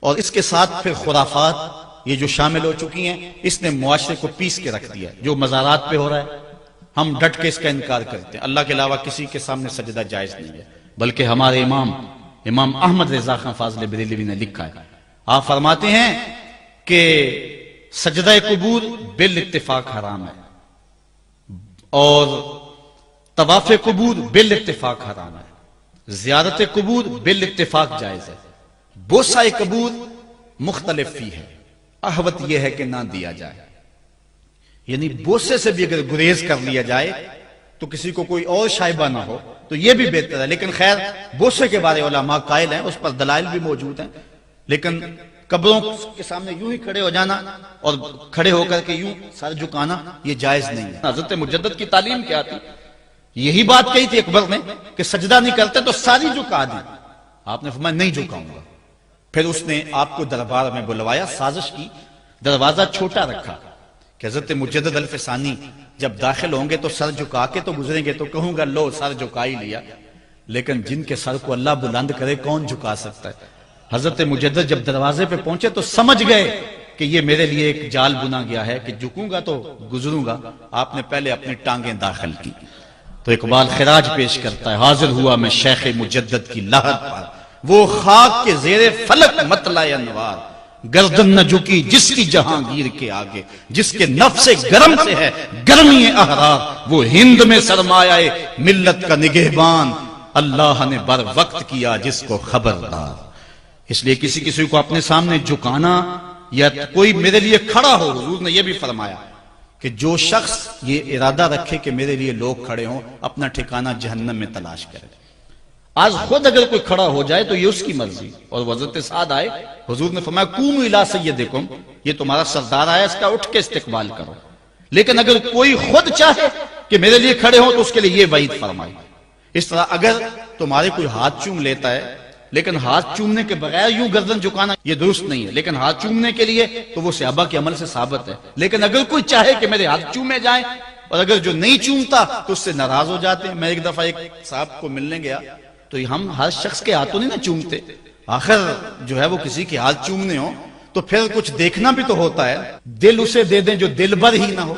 اور اس کے ساتھ پھر خرافات یہ جو شامل ہو چکی ہیں، اس نے معاشرے کو پیس کے رکھ دیا. جو مزارات پہ ہو رہا ہے ہم ڈٹ کے اس کا انکار کرتے ہیں. اللہ کے علاوہ کسی کے سامنے سجدہ جائز نہیں ہے. بلکہ ہمارے امام احمد رضا خان فاضل بریلوی نے لکھا ہے، آپ فرماتے ہیں کہ سجدہ قبور بالاتفاق حرام ہے اور طواف قبور بالاتفاق حرام ہے، زیارت قبور بالاتفاق جائز ہے، بوسہ قبور مختلف فی ہے، احوط یہ ہے کہ نہ دیا جائے. یعنی بوسے سے بھی اگر گریز کر لیا جائے تو کسی کو کوئی اور شائبہ نہ ہو تو یہ بھی بہتر ہے. لیکن خیر بوسے کے بارے علماء قائل ہیں، اس پر دلائل بھی موجود ہیں، لیکن قبروں کے سامنے یوں ہی کھڑے ہو جانا اور کھڑے ہو کر کے یوں سر جھکانا یہ جائز نہیں ہے. حضرت مجدد کی تعلیم کیا تھی؟ یہی بات کہی تھی اکبر نے کہ سجدہ نہیں کرتے تو ساری جھکا دی. آپ نے فرمایا نہیں جھکاؤں گا. پھر اس نے آپ کو دربار میں بلوایا، سازش کی، دروازہ چھوٹا رکھا کہ حضرت مجدد الفسانی جب داخل ہوں گے تو سر جھکا کے تو گزریں گے تو کہوں گا لو سر جھکا ہی لیا، لیکن جن کے سر کو اللہ بلند کرے کون جھکا سکتا ہے. حضرت مجدد جب دروازے پہ پہنچے تو سمجھ گئے کہ یہ میرے لیے ایک جال بنا گیا ہے کہ جھکوں گا تو گزروں گا. آپ نے پہلے اپنی ٹانگیں داخل کی. تو اقبال خراج پیش کرتا ہے، حاضر ہوا میں شیخ مجدد کی لحد پر، وہ خاک کے زیر فلک مطلع انوار، گردن نہ جھکی جس کی جہانگیر کے آگے، جس کے نفس گرم سے ہے گرمی احرار، وہ ہند میں سرمایہ ملت کا نگہبان، اللہ نے بر وقت کیا جس کو خبردار. اس لیے کسی کو اپنے سامنے جھکانا یا کوئی میرے لیے کھڑا ہو، حضور نے یہ بھی فرمایا کہ جو شخص یہ ارادہ رکھے کہ میرے لیے لوگ کھڑے ہوں اپنا ٹھکانہ جہنم میں تلاش کرے. آج خود اگر کوئی کھڑا ہو جائے تو یہ اس کی مرضی. اور حضرت سعد آئے، حضور نے فرمایا قوموا الی سیدکم، یہ تمہارا سردار آیا، اس کا اٹھ کے استقبال کرو. لیکن اگر کوئی خود چاہے کہ میرے لیے کھڑے ہوں تو اس کے لیے یہ وعید فرمائی. اس طرح اگر تمہارے کوئی ہاتھ چوم لیتا ہے لیکن ہاتھ چومنے کے بغیر یوں گردن جھکانا یہ درست نہیں ہے، لیکن ہاتھ چومنے کے لیے تو وہ صحابہ کے عمل سے ثابت ہے. لیکن اگر کوئی چاہے کہ میرے ہاتھ چومے جائیں اور اگر جو نہیں چومتا تو اس سے ناراض ہو جاتے ہیں. میں ایک دفعہ ایک صاحب کو ملنے گیا تو ہم ہر شخص کے ہاتھوں نہیں نہ چومتے، آخر جو ہے وہ کسی کے ہاتھ چومنے ہو تو پھر کچھ دیکھنا بھی تو ہوتا ہے. دل اسے دے دیں جو دل بر ہی نہ ہو.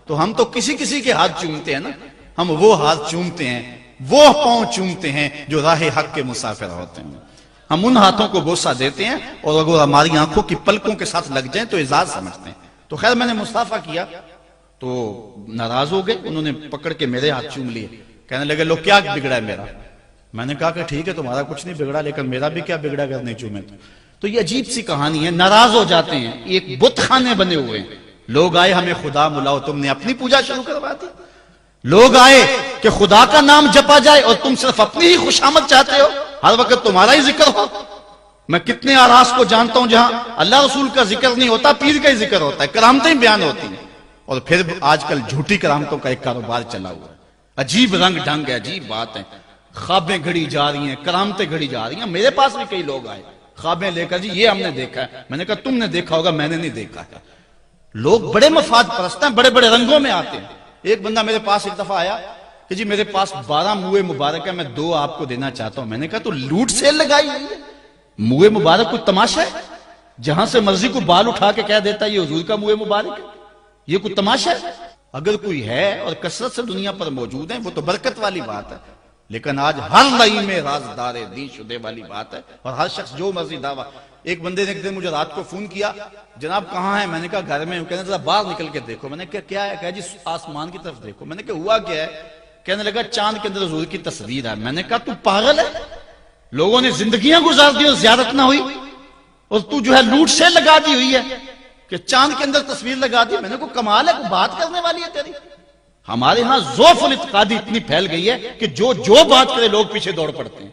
تو ہم تو کسی کے ہاتھ چومتے ہیں نا، ہم وہ ہاتھ چومتے ہیں، وہ پاؤں چومتے ہیں جو راہ حق کے مسافر ہوتے ہیں. ہم ان ہاتھوں کو بوسہ دیتے ہیں اور اگر ہماری آنکھوں کی پلکوں کے ساتھ لگ جائیں تو اعزاز سمجھتے ہیں. تو خیر میں نے مصافحہ کیا تو ناراض ہو گئے، انہوں نے پکڑ کے میرے ہاتھ چوم لیے، کہنے لگے لو کیا بگڑا ہے میرا. میں نے کہا کہ ٹھیک ہے تمہارا کچھ نہیں بگڑا لیکن میرا بھی کیا بگڑا اگر نہیں چومے تو یہ عجیب سی کہانی ہے. ناراض ہو جاتے ہیں. ایک بت خانے بنے ہوئے ہیں، لوگ آئے ہمیں خدا ملاؤ، تم نے اپنی پوجا شروع کروا دی. لوگ آئے کہ خدا کا نام جپا جائے اور تم صرف اپنی ہی خوشامد چاہتے ہو، ہر وقت تمہارا ہی ذکر ہو. میں کتنے آراس کو جانتا ہوں جہاں اللہ رسول کا ذکر نہیں ہوتا، پیر کا ہی ذکر ہوتا ہے، کرامتیں بیان ہوتی ہیں. اور پھر آج کل جھوٹی کرامتوں کا ایک کاروبار چلا ہوا ہے. عجیب رنگ ڈھنگ ہے، عجیب بات ہے. خوابیں گھڑی جا رہی ہیں، کرامتیں گھڑی جا رہی ہیں. میرے پاس بھی کئی لوگ آئے خوابیں لے کر، جی یہ ہم نے دیکھا ہے. میں نے کہا تم نے دیکھا ہوگا، میں نے نہیں دیکھا ہے. لوگ بڑے مفاد پرست ہیں، بڑے بڑے رنگوں میں آتے ہیں. ایک بندہ میرے پاس ایک دفعہ آیا کہ جی میرے پاس 12 موئے مبارک ہے، میں 2 آپ کو دینا چاہتا ہوں. میں نے کہا تو لوٹ سیل لگائی ہوئی ہے، موئے مبارک کوئی تماشا ہے؟ جہاں سے مرضی کو بال اٹھا کے کہہ دیتا ہے یہ حضور کا موئے مبارک ہے، یہ کوئی تماشا ہے؟ اگر کوئی ہے اور کثرت سے دنیا پر موجود ہیں وہ تو برکت والی بات ہے. لیکن آج ہر لئی میں رازدار دین شدے والی بات ہے اور ہر شخص جو مرضی دعویٰ. ایک بندے نے ایک دن مجھے رات کو فون کیا، جناب کہاں ہیں؟ میں نے کہا گھر میں ہوں. کہنے ذرا باہر نکل کے دیکھو. میں نے کہا کیا ہے؟ کہا جی آسمان کی طرف دیکھو. میں نے کہا ہوا کیا ہے؟ کہنے لگا چاند کے اندر حضور کی تصویر ہے. میں نے کہا تو پاگل ہے؟ لوگوں نے زندگیاں گزار دی اور زیارت نہ ہوئی اور تو جو ہے لوٹ سے لگا دی ہوئی ہے کہ چاند کے اندر تصویر لگا دی. میں نے کہا کمال ہے، کوئی بات کرنے والی ہے تیری. ہمارے ہاں ذوف الاعتقادی اتنی پھیل گئی ہے کہ جو بات کرے لوگ پیچھے دوڑ پڑتے ہیں.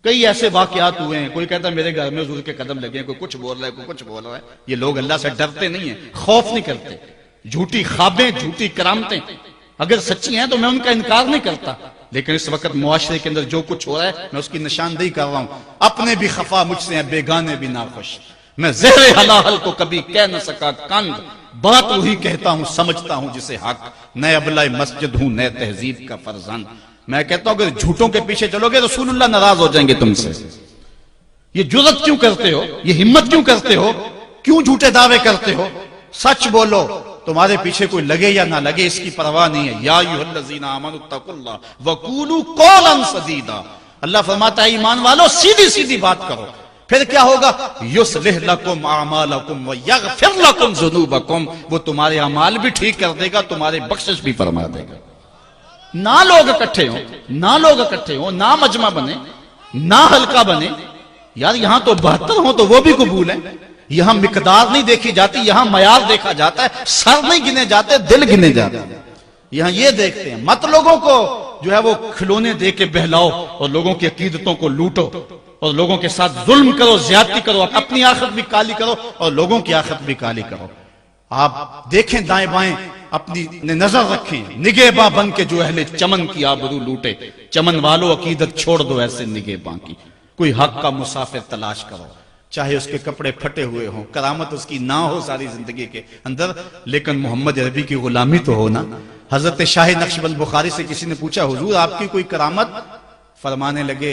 کئی ایسے واقعات ہوئے ہیں، کوئی کہتا ہے میرے گھر میں حضور کے قدم لگے ہیں، کوئی کچھ بول رہا ہے، کوئی کچھ بول رہا ہے. یہ لوگ اللہ سے ڈرتے نہیں ہیں، خوف نہیں کرتے. جھوٹی خوابیں، جھوٹی کرامتیں اگر سچی ہیں تو میں ان کا انکار نہیں کرتا، لیکن اس وقت معاشرے کے اندر جو کچھ ہو رہا ہے میں اس کی نشاندہی کر رہا ہوں. اپنے بھی خفا مجھ سے ہیں، بیگانے بھی ناخوش. میں زہر حلال کو کبھی کہہ نہ سکا کند، بات وہی کہتا ہوں سمجھتا ہوں جسے حق. نئے ابلۂ مسجد ہوں، نئے تہذیب کا فرزند. میں کہتا ہوں اگر جھوٹوں کے پیچھے چلو گے رسول اللہ ناراض ہو جائیں گے تم سے. یہ جرت کیوں کرتے ہو؟ یہ ہمت کیوں کرتے ہو؟ کیوں جھوٹے دعوے کرتے ہو؟ سچ بولو، تمہارے پیچھے کوئی لگے یا نہ لگے اس کی پرواہ نہیں ہے۔ یا ایھا الذین آمنوا اتقوا اللہ وقولوا قولا سدیدا، اللہ فرماتا ہے ایمان والو سیدھی سیدھی بات کرو، پھر کیا ہوگا؟ یصلح لکم اعمالکم ویغفر لکم ذنوبکم، وہ تمہارے اعمال بھی ٹھیک کر دے گا، تمہارے بخشش بھی فرما دے گا۔ نہ لوگ اکٹھے ہوں، نہ مجمع بنے، نہ حلقہ بنے، یار یہاں تو 72 ہوں تو وہ بھی قبول ہے۔ یہاں مقدار نہیں دیکھی جاتی، یہاں معیار دیکھا جاتا ہے، سر نہیں گنے جاتے، دل گنے جاتے ہیں۔ یہاں یہ دیکھتے ہیں، مت لوگوں کو جو ہے وہ کھلونے دے کے بہلاؤ اور لوگوں کی عقیدتوں کو لوٹو اور لوگوں کے ساتھ ظلم کرو، زیادتی کرو، اپنی آخرت بھی کالی کرو اور لوگوں کی آخرت بھی کالی کرو۔ آپ دیکھیں دائیں بائیں، اپنی نظر رکھیں، نگہباں بن کے جو اہل چمن کی آبرو لوٹے۔ چمن والو عقیدت چھوڑ دو ایسے نگہباں کی، کوئی حق کا مسافر تلاش کرو، چاہے اس کے کپڑے پھٹے ہوئے ہوں، کرامت اس کی نہ ہو ساری زندگی کے اندر، لیکن محمد عربی کی غلامی تو ہو نا۔ حضرت شاہ نقشبند بخاری سے کسی نے پوچھا حضور آپ کی کوئی کرامت؟ فرمانے لگے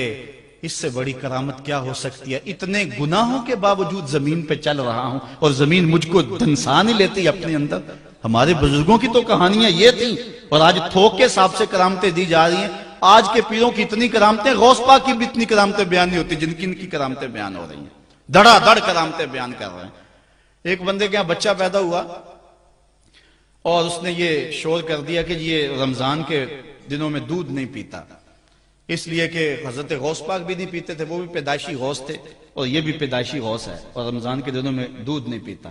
اس سے بڑی کرامت کیا ہو سکتی ہے؟ اتنے گناہوں کے باوجود زمین پہ چل رہا ہوں اور زمین مجھ کو دنسا نہیں لیتی اپنے اندر۔ ہمارے بزرگوں کی تو کہانیاں یہ تھیں، اور آج تھوک کے حساب سے کرامتیں دی جا رہی ہیں۔ آج کے پیروں کی اتنی کرامتیں، غوث پاک کی بھی اتنی کرامتیں بیان نہیں ہوتی جن کی ان کی کرامتیں بیان ہو رہی ہیں، دڑا دڑ کرامتیں بیان کر رہے ہیں۔ ایک بندے کے یہاں بچہ پیدا ہوا اور اس نے یہ شور کر دیا کہ یہ رمضان کے دنوں میں دودھ نہیں پیتا، اس لیے کہ حضرت غوث پاک بھی نہیں پیتے تھے، وہ بھی پیدائشی غوث تھے اور یہ بھی پیدائشی غوث ہے، اور رمضان کے دنوں میں دودھ نہیں پیتا۔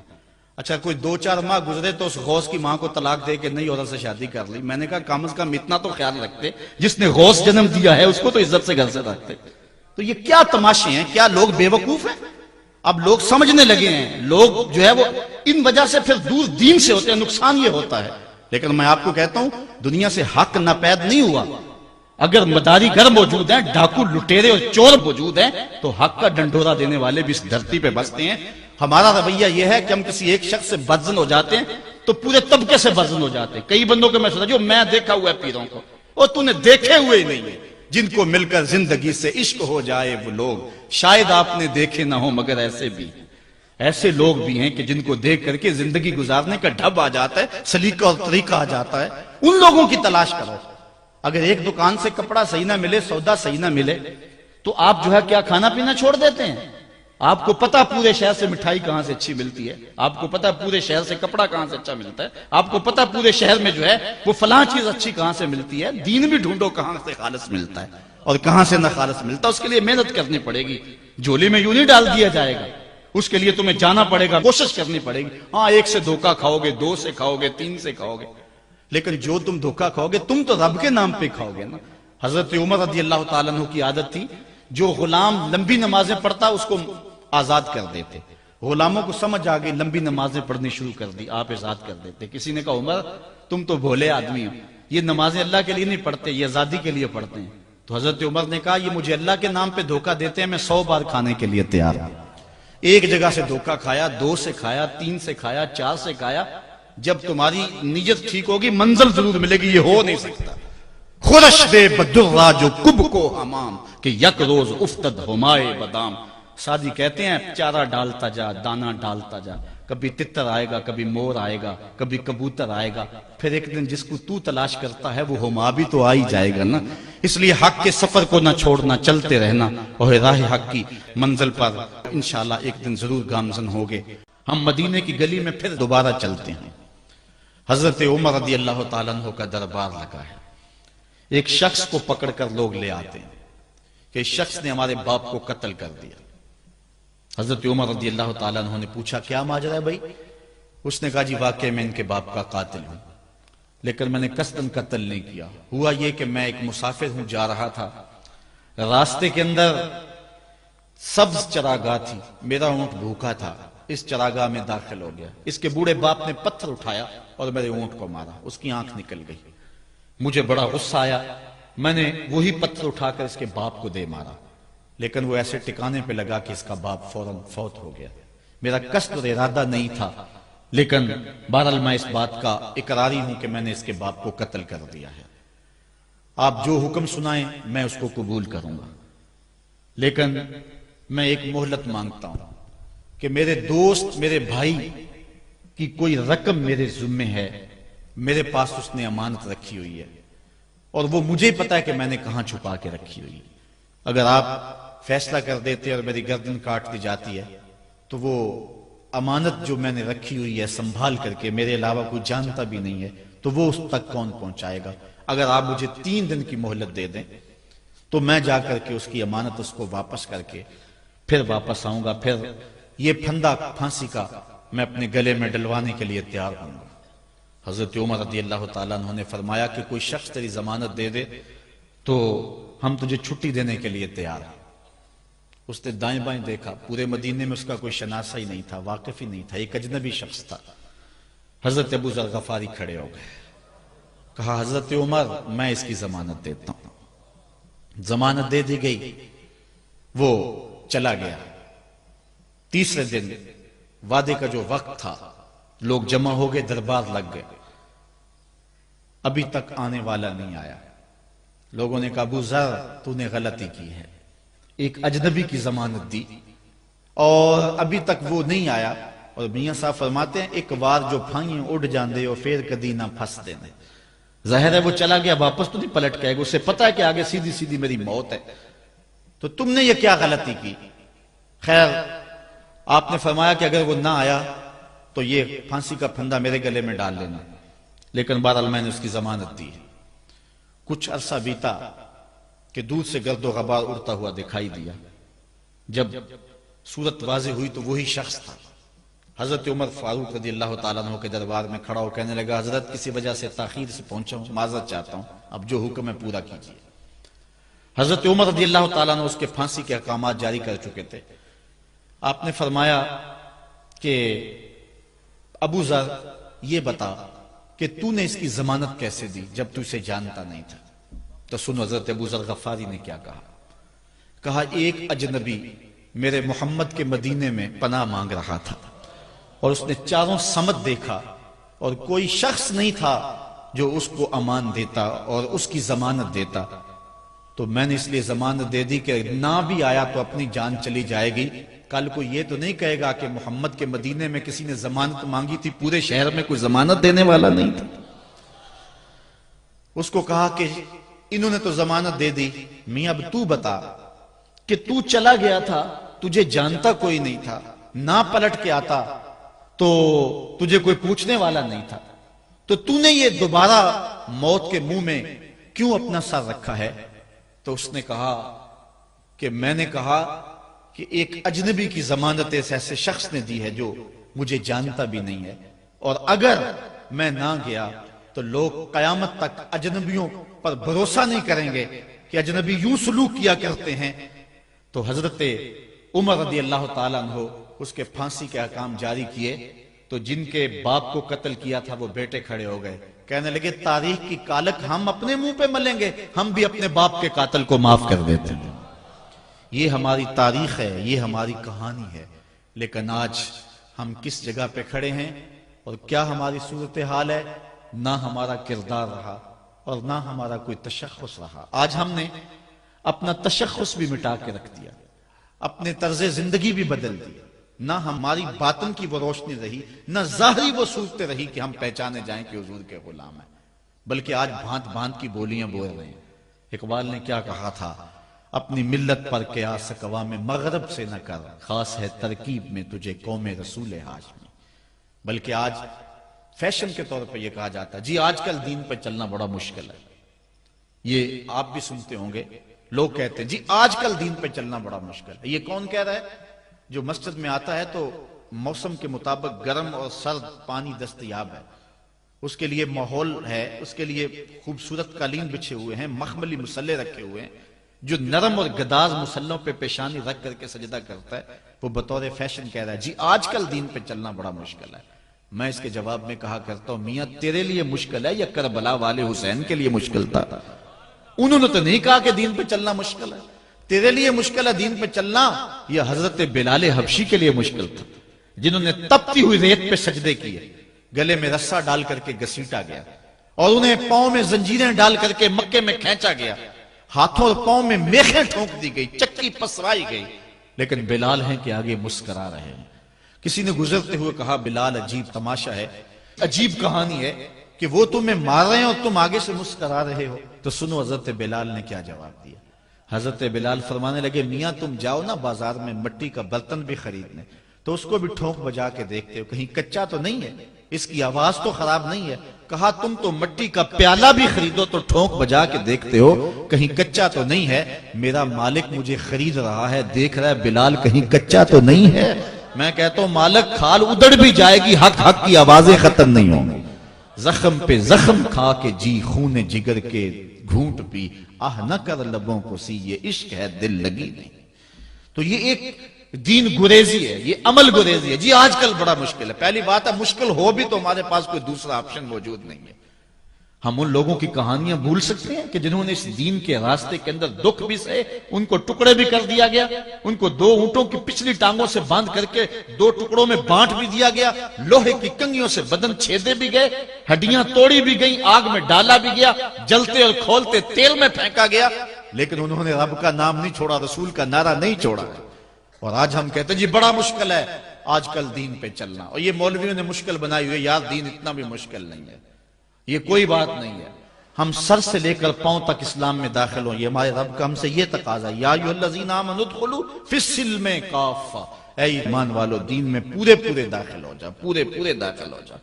اچھا کوئی 2-4 ماہ گزرے تو اس غوث کی ماں کو طلاق دے کے نئی عورت سے شادی کر لی۔ میں نے کہا کم از کم اتنا تو خیال رکھتے، جس نے غوث جنم دیا ہے اس کو تو عزت سے گھر سے رکھتے۔ تو یہ کیا تماشے ہیں؟ کیا لوگ بے وقوف ہیں؟ اب لوگ سمجھنے لگے ہیں، لوگ جو ہے وہ ان وجہ سے پھر دور دین سے ہوتے ہیں، نقصان یہ ہوتا ہے۔ لیکن میں آپ کو کہتا ہوں دنیا سے حق ناپید نہیں ہوا۔ اگر مداری گر موجود ہیں، ڈاکو لٹیرے اور چور موجود ہیں، تو حق کا ڈنڈورا دینے والے بھی اس دھرتی پہ بستے ہیں۔ ہمارا رویہ یہ ہے کہ ہم کسی ایک شخص سے بدزن ہو جاتے ہیں تو پورے طبقے سے بدزن ہو جاتے ہیں۔ کئی بندوں کو میں سنا جو میں دیکھا ہوا ہے پیروں کو، اور تو نے دیکھے ہوئے ہی نہیں ہے، جن کو مل کر زندگی سے عشق ہو جائے وہ لوگ شاید آپ نے دیکھے نہ ہو، مگر ایسے بھی ایسے لوگ بھی ہیں کہ جن کو دیکھ کر کے زندگی گزارنے کا ڈھب آ جاتا ہے، سلیقہ اور طریقہ آ جاتا ہے۔ ان لوگوں کی تلاش کرو۔ اگر ایک دکان سے کپڑا صحیح نہ ملے، سودا صحیح نہ ملے، تو آپ جو ہے کیا کھانا پینا چھوڑ دیتے ہیں؟ آپ کو پتا پورے شہر سے مٹھائی کہاں سے اچھی ملتی ہے، آپ کو پتا پورے شہر سے کپڑا کہاں سے اچھا ملتا ہے، آپ کو پتا پورے شہر میں جو ہے وہ فلاں چیز اچھی کہاں سے ملتی ہے۔ دین بھی ڈھونڈو کہاں سے خالص ملتا ہے اور کہاں سے نہ خالص ملتا، اس کے لیے محنت کرنی پڑے گی۔ جھولی میں یوں نہیں ڈال دیا جائے گا، اس کے لیے تمہیں جانا پڑے گا، کوشش کرنی پڑے گی۔ ہاں ایک سے دھوکہ کھاؤ گے، 2 سے کھاؤ گے، 3 سے کھاؤ گے، لیکن جو تم دھوکہ کھاؤ گے تم تو رب کے نام پہ کھاؤ گے نا۔ حضرت عمر رضی اللہ تعالیٰ عنہ کی عادت تھی، جو غلام لمبی نمازیں پڑھتا اس کو آزاد کر دیتے۔ غلاموں کو سمجھ آ گئی، لمبی نمازیں پڑھنی شروع کر دی، آپ آزاد کر دیتے۔ کسی نے کہا عمر تم تو بھولے آدمی ہو، یہ نمازیں اللہ کے لیے نہیں پڑھتے، یہ آزادی کے لیے پڑھتے ہیں۔ تو حضرت عمر نے کہا یہ مجھے اللہ کے نام پہ دھوکہ دیتے ہیں، میں 100 بار کھانے کے لیے تیار ہوں۔ ایک جگہ سے دھوکہ کھایا، 2 سے کھایا، 3 سے کھایا، 4 سے کھایا۔ جب تمہاری نیت ٹھیک ہوگی منزل ضرور ملے گی، یہ ہو نہیں سکتا۔ خورش دے بدرا جو کب کو حمام کہ یک روز افتد ہمائے بدام۔ سادی کہتے ہیں چارہ ڈالتا جا، دانہ ڈالتا جا، کبھی تتر آئے گا، کبھی مور آئے گا، کبھی کبوتر آئے گا، پھر ایک دن جس کو تو تلاش کرتا ہے وہ ہما بھی تو آ ہی جائے گا نا۔ اس لیے حق کے سفر کو نہ چھوڑنا، چلتے رہنا اور راہ حق کی منزل پر انشاءاللہ ایک دن ضرور گامزن ہوگے۔ ہم مدینے کی گلی میں پھر دوبارہ چلتے ہیں۔ حضرت عمر رضی اللہ تعالیٰ عنہ کا دربار لگا ہے۔ ایک شخص کو پکڑ کر لوگ لے آتے ہیں کہ اس شخص نے ہمارے باپ کو قتل کر دیا۔ حضرت عمر رضی اللہ تعالیٰ عنہ نے پوچھا کیا ماجرا ہے بھائی؟ اس نے کہا جی واقعی میں ان کے باپ کا قاتل ہوں، لیکن میں نے قصداً قتل نہیں کیا۔ ہوا یہ کہ میں ایک مسافر ہوں، جا رہا تھا، راستے کے اندر سبز چراگاہ تھی، میرا اونٹ بھوکا تھا، اس چراگاہ میں داخل ہو گیا۔ اس کے بوڑھے باپ نے پتھر اٹھایا اور میرے اونٹ کو مارا، اس کی آنکھ نکل گئی۔ مجھے بڑا غصہ آیا، میں نے وہی پتھر اٹھا کر اس کے باپ کو دے مارا، لیکن وہ ایسے ٹکانے پہ لگا کہ اس کا باپ فوراً فوت ہو گیا۔ میرا قصد اور ارادہ نہیں تھا، لیکن بہرحال میں اس بات کا اقراری ہوں کہ میں نے اس کے باپ کو قتل کر دیا ہے۔ آپ جو حکم سنائیں میں اس کو قبول کروں گا، لیکن میں ایک مہلت مانگتا ہوں کہ میرے دوست، میرے بھائی کی کوئی رقم میرے ذمے ہے، میرے پاس اس نے امانت رکھی ہوئی ہے اور وہ مجھے پتا ہے کہ میں نے کہاں چھپا کے رکھی ہوئی ہے۔ اگر آپ فیصلہ کر دیتے اور میری گردن کاٹ دی جاتی ہے تو وہ امانت جو میں نے رکھی ہوئی ہے سنبھال کر کے، میرے علاوہ کوئی جانتا بھی نہیں ہے، تو وہ اس تک کون پہنچائے گا؟ اگر آپ مجھے 3 دن کی مہلت دے دیں تو میں جا کر کے اس کی امانت اس کو واپس کر کے پھر واپس آؤں گا، پھر یہ پھندا پھانسی کا میں اپنے گلے میں ڈلوانے کے لیے تیار ہوں گا۔ حضرت عمر رضی اللہ تعالیٰ عنہ نے فرمایا کہ کوئی شخص تیری ضمانت دے دے تو ہم تجھے چھٹی دینے کے لیے تیار ہیں۔ اس نے دائیں بائیں دیکھا، پورے مدینے میں اس کا کوئی شناسہ ہی نہیں تھا، واقف ہی نہیں تھا، ایک اجنبی شخص تھا۔ حضرت ابو ذر غفاری کھڑے ہو گئے، کہا حضرت عمر میں اس کی ضمانت دیتا ہوں۔ ضمانت دے دی گئی، وہ چلا گیا۔ تیسرے دن وعدے کا جو وقت تھا، لوگ جمع ہو گئے، دربار لگ گئے، ابھی تک آنے والا نہیں آیا۔ لوگوں نے کہا ابو ذر تو نے غلطی کی ہے، ایک اجنبی کی ضمانت دی اور ابھی تک وہ نہیں آیا۔ اور میاں صاحب فرماتے ہیں ایک بار جو پھائیں اڑ جاندے اور پھر کدی نہ پھنس دینے۔ ظاہر ہے وہ چلا گیا، واپس تو نہیں پلٹ کے آئے گا، اسے پتا ہے کہ آگے سیدھی سیدھی میری موت ہے، تو تم نے یہ کیا غلطی کی؟ خیر آپ نے فرمایا کہ اگر وہ نہ آیا تو یہ پھانسی کا پھندا میرے گلے میں ڈال لینا، لیکن بہرحال میں نے اس کی ضمانت دی۔ کچھ عرصہ بیتا کہ دور سے گرد و غبار اڑتا ہوا دکھائی دیا۔ جب صورت واضح ہوئی تو وہی شخص تھا۔ حضرت عمر فاروق رضی اللہ تعالیٰ عنہ کے دربار میں کھڑا ہو کہنے لگا حضرت کسی وجہ سے تاخیر سے پہنچا ہوں، معذرت چاہتا ہوں، اب جو حکم ہے پورا کیجیے۔ حضرت عمر رضی اللہ تعالیٰ عنہ اس کے پھانسی کے احکامات جاری کر چکے تھے۔ آپ نے فرمایا کہ ابو ذر یہ بتا کہ تو نے اس کی ضمانت کیسے دی جب تو اسے جانتا نہیں تھا؟ تو سنو حضرت ابو ذر غفاری نے کیا کہا۔ کہا ایک اجنبی میرے محمد کے مدینے میں پناہ مانگ رہا تھا اور اس نے چاروں سمت دیکھا اور کوئی شخص نہیں تھا جو اس کو امان دیتا اور اس کی ضمانت دیتا، تو میں نے اس لیے ضمانت دے دی کہ نہ بھی آیا تو اپنی جان چلی جائے گی، کل کو یہ تو نہیں کہے گا کہ محمد کے مدینے میں کسی نے ضمانت مانگی تھی، پورے شہر میں کوئی ضمانت دینے والا نہیں تھا۔ اس کو کہا کہ انہوں نے تو ضمانت دے دی، میاں اب تو بتا کہ تو چلا گیا تھا، تجھے جانتا کوئی نہیں تھا، نہ پلٹ کے آتا تو تجھے کوئی پوچھنے والا نہیں تھا، تو نے یہ دوبارہ موت کے منہ میں کیوں اپنا سر رکھا ہے؟ تو اس نے کہا کہ میں نے کہا کہ ایک اجنبی کی ضمانت ایسے شخص نے دی ہے جو مجھے جانتا بھی نہیں ہے، اور اگر میں نہ گیا تو لوگ قیامت تک اجنبیوں پر بھروسہ نہیں کریں گے کہ اجنبی یوں سلوک کیا کرتے ہیں۔ تو حضرت عمر رضی اللہ تعالیٰ عنہ اس کے پھانسی کے احکام جاری کیے، تو جن کے باپ کو قتل کیا تھا وہ بیٹے کھڑے ہو گئے، کہنے لگے تاریخ کی کالک ہم اپنے منہ پہ ملیں گے، ہم بھی اپنے باپ کے قاتل کو معاف کر دیتے ہیں۔ یہ ہماری تاریخ ہے، یہ ہماری کہانی ہے، لیکن آج ہم کس جگہ پہ کھڑے ہیں اور کیا ہماری صورتحال ہے؟ نہ ہمارا کردار رہا اور نہ ہمارا کوئی تشخص رہا۔ آج ہم نے اپنا تشخص بھی مٹا کے رکھ دیا، اپنے طرز زندگی بھی بدل دی، نہ ہماری باطن کی وہ روشنی رہی، نہ ظاہری وہ صورتیں رہی کہ ہم پہچانے جائیں کہ حضور کے غلام ہیں، بلکہ آج بھانت بھانت کی بولیاں بول رہے ہیں۔ اقبال نے کیا کہا تھا؟ اپنی ملت پر قیاس اقوام مغرب سے نہ کر، خاص ہے ترکیب میں تجھے قوم رسول ہاشمی۔ بلکہ آج فیشن کے طور پہ یہ کہا جاتا ہے جی آج کل دین پہ چلنا بڑا مشکل ہے، یہ آپ بھی سنتے ہوں گے، لوگ کہتے ہیں جی آج کل دین پہ چلنا بڑا مشکل ہے۔ یہ کون کہہ رہا ہے؟ جو مسجد میں آتا ہے تو موسم کے مطابق گرم اور سرد پانی دستیاب ہے، اس کے لیے ماحول ہے، اس کے لیے خوبصورت قالین بچھے ہوئے ہیں، مخملی مسلح رکھے ہوئے ہیں، جو نرم اور گداز مسلحوں پہ پیشانی رکھ کر کے سجدہ کرتا ہے، وہ بطور فیشن کہہ رہا ہے جی آج کل دین پہ چلنا بڑا مشکل ہے۔ میں اس کے جواب میں کہا کرتا ہوں میاں تیرے لیے مشکل ہے یا کربلا والے حسین کے لیے مشکل تھا؟ انہوں نے تو نہیں کہا کہ دین پہ چلنا مشکل ہے، تیرے لیے مشکل ہے دین پہ چلنا، یہ حضرت بلال حبشی کے لیے مشکل تھا، جنہوں نے تپتی ہوئی ریت پہ سجدے کیے، گلے میں رسا ڈال کر کے گھسیٹا گیا اور انہیں پاؤں میں زنجیریں ڈال کر کے مکے میں کھینچا گیا، ہاتھوں اور پاؤں میں میخیں ٹھونک دی گئی، چکی پسرائی گئی، لیکن بلال ہیں کہ آگے مسکرا رہے ہیں. کسی نے گزرتے ہوئے کہا بلال عجیب تماشا ہے، عجیب کہانی ہے کہ وہ تمہیں مار رہے ہیں اور تم آگے سے مسکرا رہے ہو. تو سنو حضرت بلال نے کیا جواب دیا. حضرت بلال فرمانے لگے میاں تم جاؤ نا بازار میں مٹی کا برتن بھی خریدنے، تو اس کو بھی ٹھونک بجا کے دیکھتے ہو کہیں کچا تو نہیں ہے، اس کی آواز تو خراب نہیں ہے. کہا تم تو مٹی کا پیالہ بھی خریدو تو ٹھونک بجا کے دیکھتے ہو کہیں کچا تو نہیں ہے. میرا مالک مجھے خرید رہا ہے، دیکھ رہا ہے بلال کہیں کچا تو نہیں ہے. میں کہتا ہوں مالک کھال ادڑ بھی جائے گی، حق حق کی آوازیں ختم نہیں ہوں گی. زخم پہ زخم کھا کے جی خون جگر کے گھونٹ پی، آہ نہ کر لبوں کو سی یہ عشق ہے دل لگی نہیں. تو یہ ایک دین گریزی ہے، یہ عمل گریزی ہے. جی آج کل بڑا مشکل ہے. پہلی بات ہے مشکل ہو بھی تو ہمارے پاس کوئی دوسرا آپشن موجود نہیں ہے. ہم ان لوگوں کی کہانیاں بھول سکتے ہیں کہ جنہوں نے اس دین کے راستے کے اندر دکھ بھی سہے، ان کو ٹکڑے بھی کر دیا گیا، ان کو 2 اونٹوں کی پچھلی ٹانگوں سے باندھ کر کے 2 ٹکڑوں میں بانٹ بھی دیا گیا، لوہے کی کنگھیوں سے بدن چھیدے بھی گئے، ہڈیاں توڑی بھی گئیں، آگ میں ڈالا بھی گیا، جلتے اور کھولتے تیل میں پھینکا گیا، لیکن انہوں نے رب کا نام نہیں چھوڑا، رسول کا نعرہ نہیں چھوڑا. اور آج ہم کہتے ہیں جی بڑا مشکل ہے آج کل دین پہ چلنا، اور یہ مولویوں نے مشکل بنائی ہوئی. یار دین اتنا بھی مشکل نہیں ہے، یہ کوئی بات نہیں ہے. ہم سر سے لے کر پاؤں تک اسلام میں داخل ہوں، یہ ہمارے رب کا ہم سے یہ تقاضا ہے. یا ایھا الذین آمنوا ادخلوا فی السلم کافہ، اے ایمان والو دین میں پورے پورے داخل ہو جا، پورے پورے داخل ہو جا.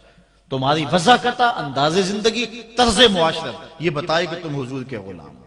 تمہاری وضاحت، انداز زندگی، طرز معاشرت یہ بتائے کہ تم حضور کے غلام ہو.